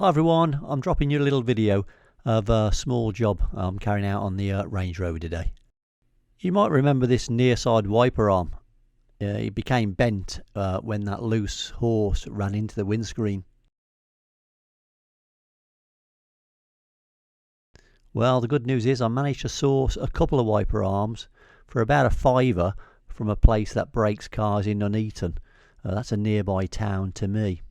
Hi everyone, I'm dropping you a little video of a small job I'm carrying out on the Range Rover today. You might remember this near side wiper arm. It became bent when that loose horse ran into the windscreen. Well, the good news is I managed to source a couple of wiper arms for about a £5 from a place that breaks cars in Nuneaton. That's a nearby town to me.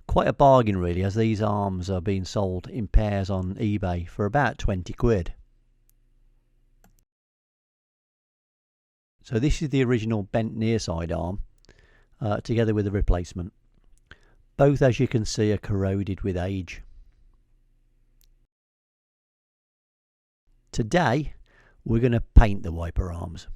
Quite a bargain really, as these arms are being sold in pairs on eBay for about 20 quid. So this is the original bent near side arm together with a replacement. Both, as you can see, are corroded with age. Today we're going to paint the wiper arms.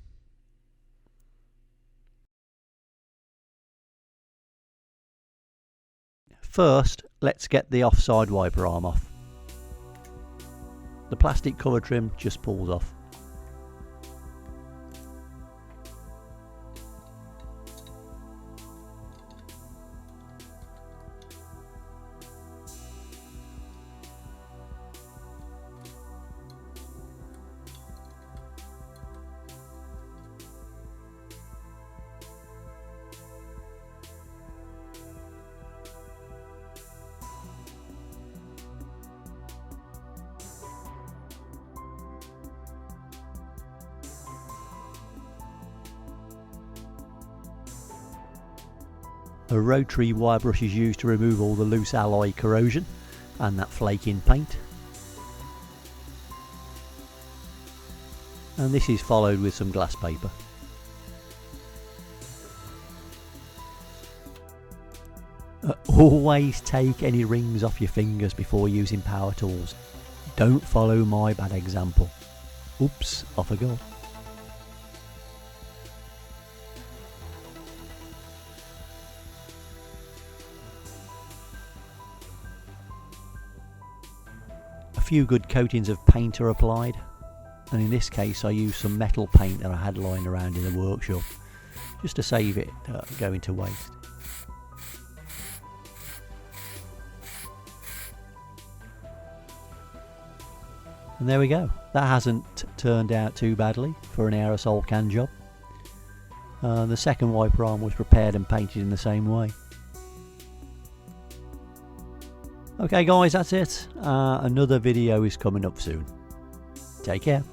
First, let's get the offside wiper arm off. The plastic cover trim just pulls off. A rotary wire brush is used to remove all the loose alloy corrosion and that flake in paint. And this is followed with some glass paper. Always take any rings off your fingers before using power tools. Don't follow my bad example. Oops, off I go. A few good coatings of paint are applied, and in this case I used some metal paint that I had lying around in the workshop just to save it going to waste. And there we go. That hasn't turned out too badly for an aerosol can job. The second wiper arm was repaired and painted in the same way. Okay guys, that's it. Another video is coming up soon. Take care.